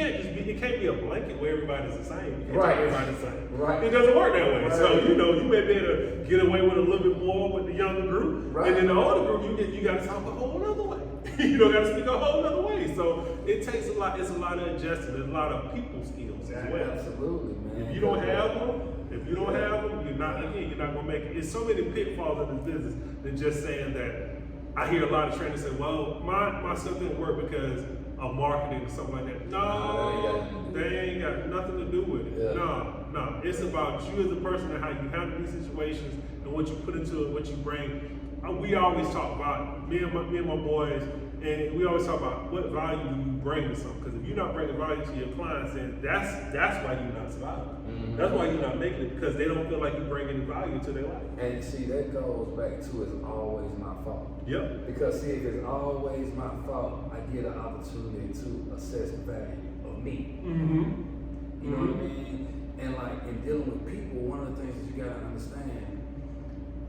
can't be a blanket where everybody's the same. You can't tell everybody's the same. It doesn't work that way. So you may be able to get away with a little bit more with the younger group, and then the older group you got to talk a whole other way. You got to speak a whole other way. So it takes a lot. It's a lot of adjustment. There's a lot of people skills as well. Absolutely, man. If you don't have them, you're not gonna make it. It's so many pitfalls in this business than just saying that. I hear a lot of trainers say, well, my stuff didn't work because of marketing or something like that. No, they ain't got nothing to do with it. No. It's about you as a person and how you handle these situations and what you put into it, what you bring. We always talk about, me and my boys, and we always talk about what value do you bring to something. Because if you're not bringing value to your clients, then that's why you're not surviving. That's why you're not making it, because they don't feel like you bring any value to their life. And see, that goes back to it's always my fault. Because see, if it's always my fault, I get an opportunity to assess the value of me. You know what I mean? And like in dealing with people, one of the things that you gotta understand,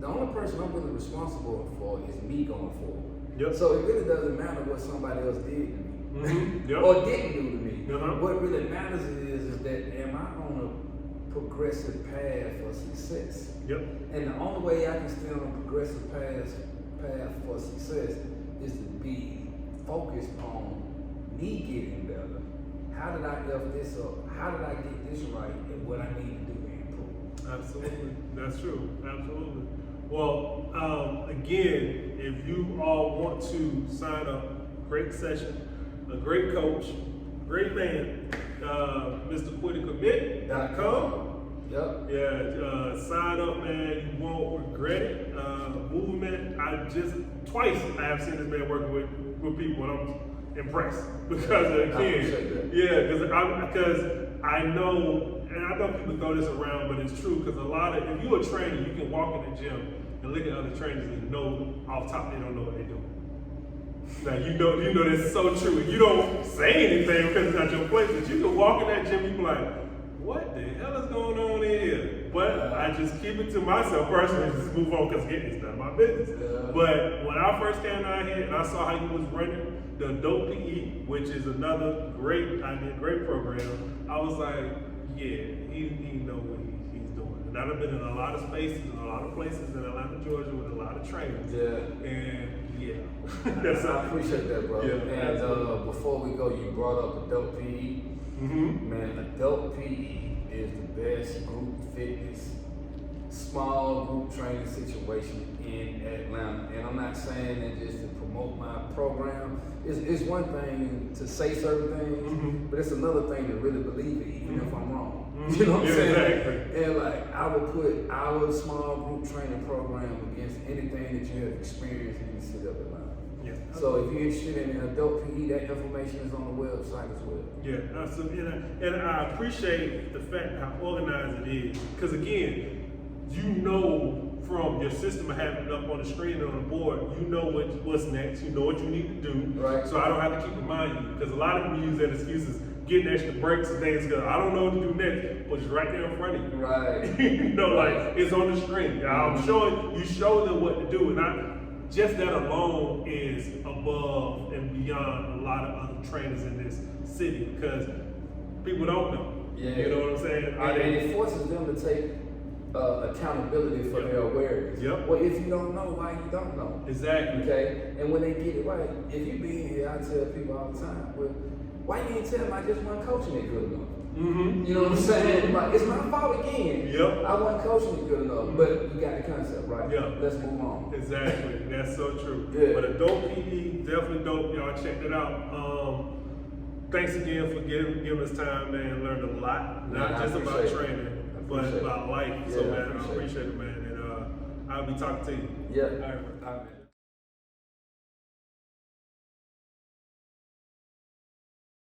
the only person I'm really responsible for is me going forward. So it really doesn't matter what somebody else did to me or didn't do to me. What really matters is that am I on a progressive path for success? And the only way I can stay on a progressive path for success is to be focused on me getting better. How did I F this up? How did I get this right? And what I need to do to improve. Absolutely. That's true. Absolutely. Well, again, if you all want to sign up, great session, a great coach, great man, MrQuitToCommit.com. Yep. Yeah, sign up, man. You won't regret it. Movement. Twice I have seen this man working with people, and I'm impressed because again, because I know, and I know people throw this around, but it's true because if you're a trainer, you can walk in the gym and look at other trainers and know off top they don't know what they're doing. Now you know that's so true. You don't say anything because it's not your place, but you can walk in that gym, you be like, what the hell is going on in here? But I just keep it to myself personally, just move on because it's none of my business. Yeah. But when I first came down here and I saw how he was running the Adult PE, which is another great program, I was like, yeah, he knows what he's doing. And I've been in a lot of spaces, in a lot of places in Atlanta, Georgia, with a lot of trainers. Yeah. And yeah. I appreciate that, bro. Yeah, and before we go, you brought up Adult PE. Mm-hmm. Man, Adult PE is the best group fitness, small group training situation in Atlanta. And I'm not saying that just to promote my program. It's one thing to say certain things, mm-hmm. but it's another thing to really believe it, even mm-hmm. if I'm wrong. Mm-hmm. You know what I'm saying? Exactly. And like, I would put our small group training program against anything that you have experienced in the city of Atlanta. Yeah. So if you're interested in Adult PE, that information is on the website as well. Yeah, and I appreciate the fact how organized it is. Because again, you know from your system of having it up on the screen and on the board, you know what's next, you know what you need to do. Right. So I don't have to keep reminding you. Because a lot of people use that excuse as getting extra breaks and things because I don't know what to do next, but it's right there in front of you. Right. You know, like it's on the screen. I'm showing you show them what to do, and just that alone is above and beyond a lot of other trainers in this city because people don't know. Yeah. You know what I'm saying? And it forces them to take accountability for their awareness. Yep. Well, if you don't know, why you don't know? Exactly. Okay? And when they get it right, if you be in here, I tell people all the time, well, why you didn't tell them I just wasn't coaching it good enough? Mm-hmm. You know what I'm saying? Like, it's my fault again. Yep. I wasn't coaching it good enough, but you got the concept, right? Yeah. Let's move on. Exactly. That's so true. Yeah. But Adult PE, definitely dope. Y'all check it out. Thanks again for giving us time, man. Learned a lot. Not just about training, but about life. Yeah, So, man, I appreciate it, man. And I'll be talking to you. Yeah. All right.